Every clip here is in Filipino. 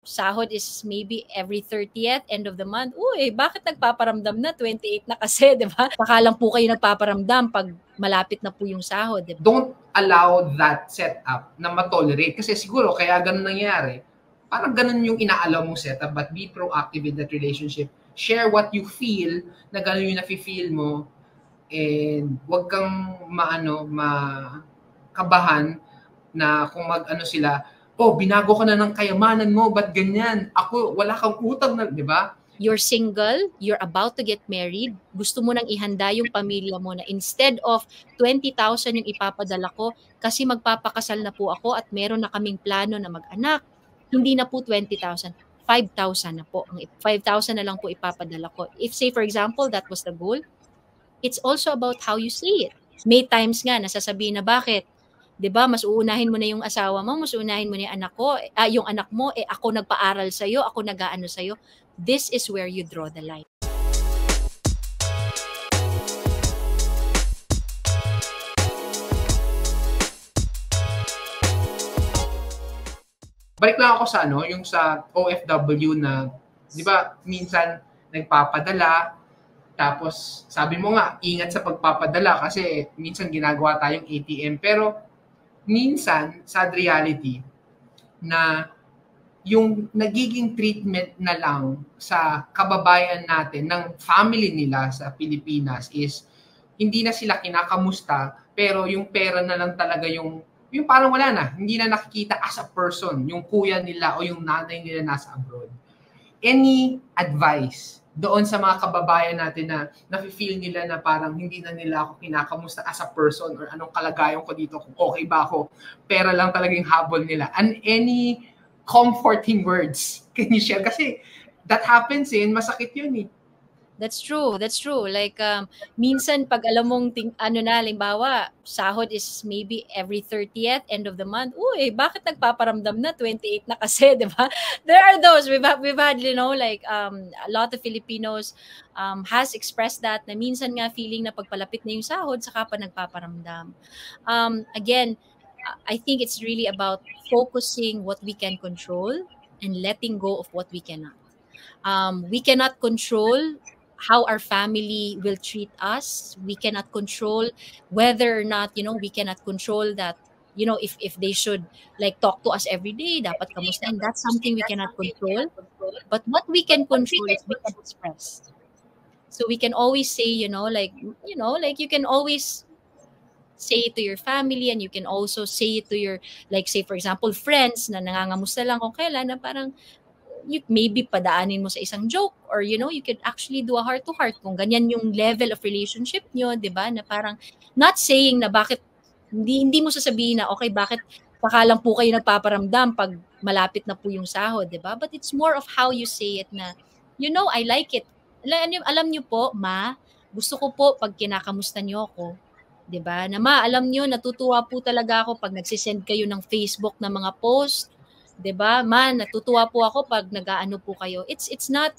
sahod is maybe every 30th, end of the month. Uy, bakit nagpaparamdam na? 28 na kasi, di ba? Baka lang po kayo nagpaparamdam pag malapit na po yung sahod. Diba? Don't allow that setup na matolerate. Kasi siguro, kaya ganun nangyari. Parang ganun yung inaalam mong setup, but be proactive in that relationship. Share what you feel, na ganun yung nafe-feel mo, and huwag kang kabahan na kung mag-ano sila, oh, binago ka na ng kayamanan mo, ba't ganyan? Ako, wala kang utang na, di ba? You're single, you're about to get married, gusto mo nang ihanda yung pamilya mo na instead of 20,000 yung ipapadala ko kasi magpapakasal na po ako at meron na kaming plano na mag-anak, hindi na po 20,000, 5,000 na po. 5,000 na lang po ipapadala ko. If say for example, that was the goal, it's also about how you say it. May times nga nasasabihin na bakit? 'Di ba? Mas uunahin mo na yung asawa mo, mas uunahin mo na yung anak ko, yung anak mo, ako nagpaaral sa iyo, ako nag-aano sa iyo. This is where you draw the line. Balik lang ako sa yung sa OFW na, 'di ba, minsan nagpapadala, tapos sabi mo nga, ingat sa pagpapadala kasi minsan ginagawa tayong ATM, pero minsan, sad reality, na yung nagiging treatment na lang sa kababayan natin, ng family nila sa Pilipinas is, hindi na sila kinakamusta, pero yung pera na lang talaga yung parang wala na, hindi na nakikita as a person, yung kuya nila o yung nanay nila nasa abroad. Any advice doon sa mga kababayan natin na nafe-feel nila na parang hindi na nila ako kinakamusta as a person or anong kalagayan ko dito, kung okay ba ako, pera lang talagang habol nila. And any comforting words can you share? Kasi that happens masakit yun That's true. Like, minsan pag alam mong, halimbawa, sahod is maybe every 30th, end of the month. Uy, bakit nagpaparamdam na? 28 na kasi, di ba? There are those. We've had, like, a lot of Filipinos has expressed that na minsan nga feeling na pagpalapit na yung sahod, saka pa nagpaparamdam. Again, I think it's really about focusing what we can control and letting go of what we cannot. We cannot control how our family will treat us. We cannot control whether or not, we cannot control that, if they should like talk to us every day, dapat kamustahin. That's something we cannot control. But what we can control is we can express. So we can always say, like you can always say it to your family, and you can also say it to your, like say for example, friends na nangangamusta lang kung kailan, na parang, you maybe padaanin mo sa isang joke, or you could actually do a heart to heart kung ganyan yung level of relationship nyo, 'di ba? Na parang not saying na bakit hindi mo sasabihin na okay, bakit saka lang po kayo nagpaparamdam pag malapit na po yung sahod, 'di ba? But it's more of how you say it na, I like it. Alam niyo po, ma, gusto ko po pag kinakamusta niyo ako, 'di ba? Na ma, alam niyo, natutuwa po talaga ako pag nagsisend kayo ng Facebook na mga post, 'di ba? Man, natutuwa po ako pag nag-aano po kayo. It's not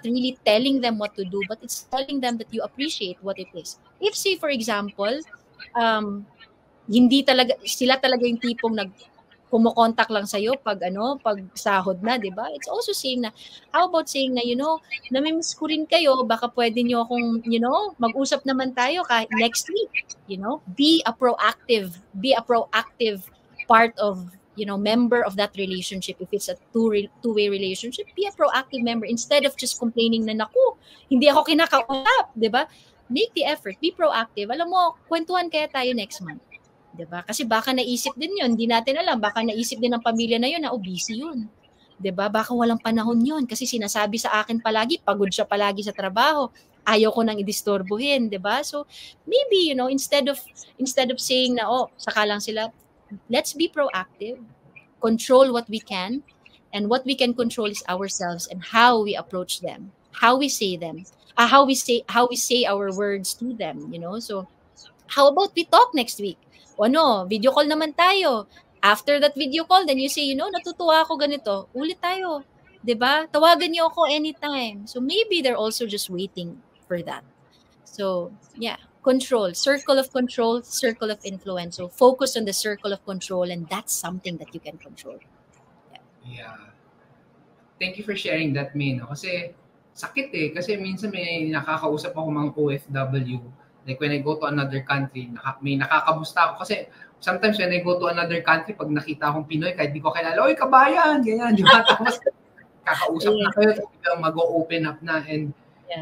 really telling them what to do, but it's telling them that you appreciate what it is. If say for example, hindi talaga sila talaga yung tipong kumokontak lang sa'yo pag sahod na, 'di ba? It's also saying na, how about saying na, namimiss ko rin kayo, baka pwede niyo akong, mag-usap naman tayo kahit next week, be a proactive part of, member of that relationship. If it's a two-way relationship, be a proactive member instead of just complaining na, naku, hindi ako kinakausap, 'di ba? Make the effort, be proactive. Alam mo, kwentuhan kaya tayo next month. 'Di ba? Kasi baka naisip din 'yun, hindi natin alam, baka naisip din ng pamilya na 'yun na busy 'yun. 'Di ba? Baka walang panahon 'yun kasi sinasabi sa akin palagi, pagod siya palagi sa trabaho. Ayaw ko nang idisturbuhin, 'di ba? So maybe, instead of saying na saka lang sila, let's be proactive, control what we can, and what we can control is ourselves and how we approach them, how we say them, how we say our words to them, So how about we talk next week? Video call naman tayo. After that video call, then you say, natutuwa ako ganito, ulit tayo. 'Di ba? Tawagan niyo ako anytime. So maybe they're also just waiting for that. So, yeah. Control, circle of control, circle of influence. So focus on the circle of control, and that's something that you can control. Yeah. thank you for sharing that, May, no? Kasi sakit eh. Kasi minsan may nakakausap ako mga OFW. Like when I go to another country, may nakakamusta ako. Kasi sometimes when I go to another country, pag nakita akong Pinoy, kahit di ko kilala, oy, kabayan, ganyan, di ba? Tapos kakausap na kayo, biglang mag-open up na. And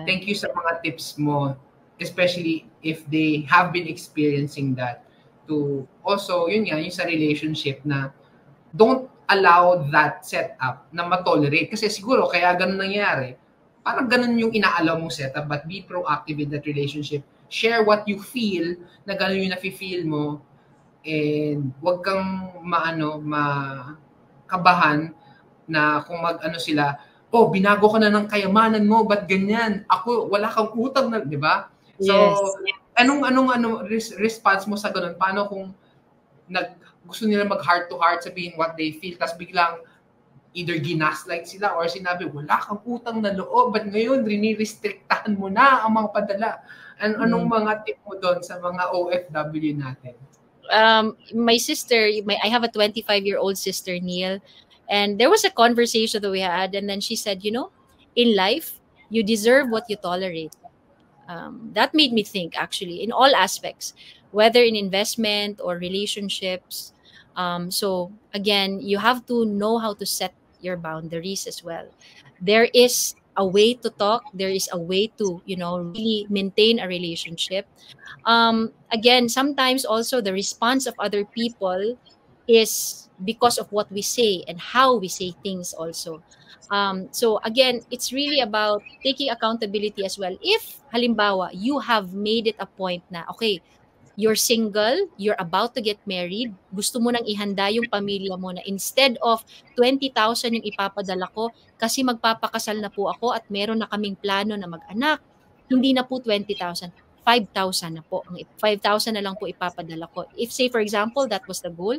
thank you sa mga tips mo, especially if they have been experiencing that. To also, yun nga, yung sa relationship na don't allow that setup na matolerate. Kasi siguro, kaya ganun nangyari. Parang ganun yung inaalam mong setup, but be proactive in that relationship. Share what you feel, na ganun yung nafe-feel mo, and wag kang kabahan na kung mag-ano sila, oh, binago ka na ng kayamanan mo, ba't ganyan? Ako, wala kang utang na, di ba? So, anong response mo sa ganun? Paano kung gusto nila mag-heart to heart, sabihin what they feel, tas biglang either ginaslight sila or sinabi, wala kang utang na loob, but ngayon, rinirestrictahan mo na ang mga padala. Anong mga tip mo doon sa mga OFW natin? My sister, I have a 25-year-old sister, Neil, and there was a conversation that we had, and then she said, in life, you deserve what you tolerate. That made me think, actually, in all aspects, whether in investment or relationships. So again, you have to know how to set your boundaries as well. There is a way to talk. There is a way to, really maintain a relationship. Again, sometimes also the response of other people is because of what we say and how we say things also. So again, it's really about taking accountability as well. If, halimbawa, you have made it a point na, okay, you're single, you're about to get married, gusto mo nang ihanda yung pamilya mo na instead of 20,000 yung ipapadala ko kasi magpapakasal na po ako at meron na kaming plano na mag-anak, hindi na po 20,000, 5,000 na po. 5,000 na lang po ipapadala ko. If, say, for example, that was the goal,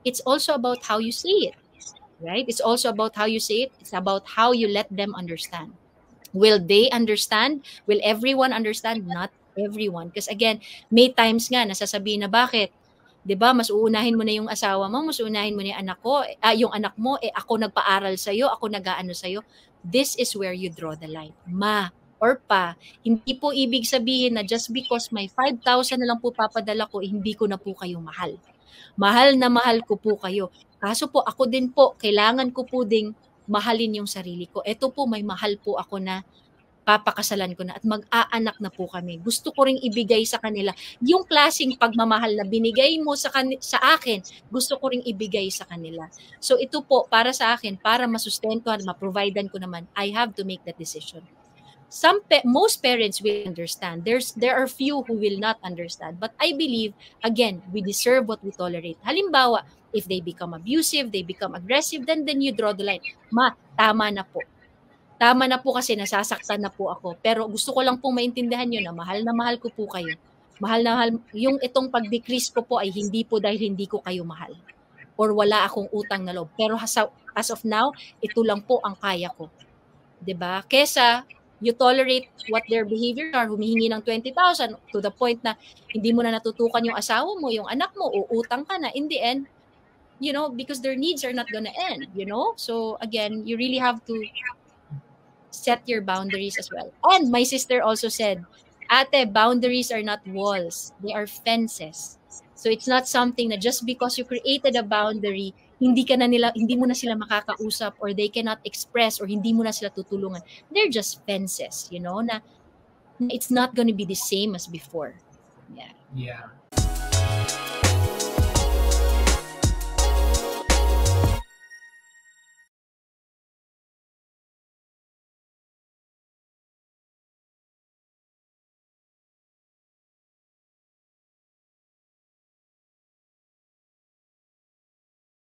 it's also about how you say it, right? It's also about how you say it. It's about how you let them understand. Will they understand? Will everyone understand? Not everyone. Because again, may times nga nasasabihin na bakit, 'di ba? Mas uunahin mo na yung asawa mo, mas uunahin mo na yung anak ko, yung anak mo, ako nagpaaral sa iyo, ako nag-aano sa iyo. This is where you draw the line. Ma or pa, hindi po ibig sabihin na just because may 5,000 na lang po papadala ko, hindi ko na po kayo mahal. Mahal na mahal ko po kayo. Kaso po ako din po, kailangan ko po ding mahalin yung sarili ko. Ito po, may mahal po ako na papakasalan ko na at mag-aanak na po kami. Gusto ko ring ibigay sa kanila yung klaseng pagmamahal na binigay mo sa akin, gusto ko ring ibigay sa kanila. So ito po, para sa akin, para masustentuhan, ma-providean ko naman, I have to make that decision. Most parents will understand. There are few who will not understand. But I believe, again, we deserve what we tolerate. Halimbawa, if they become abusive, they become aggressive, then you draw the line. Ma, tama na po. Tama na po kasi nasasaktan na po ako. Pero gusto ko lang pong maintindihan nyo na mahal ko po kayo. Mahal na mahal. Yung itong pag-decrease ko po ay hindi po dahil hindi ko kayo mahal. Or wala akong utang na loob. Pero as of now, ito lang po ang kaya ko. 'Di ba? Kesa you tolerate what their behavior are, humihingi ng 20,000 to the point na hindi mo na natutukan yung asawa mo, yung anak mo, uutang ka na. In the end, because their needs are not gonna end, So again, you really have to set your boundaries as well. And my sister also said, ate, boundaries are not walls. They are fences. So it's not something na just because you created a boundary, hindi mo na sila makakausap or they cannot express or hindi mo na sila tutulungan. They're just fences, na it's not going to be the same as before. Yeah. Yeah.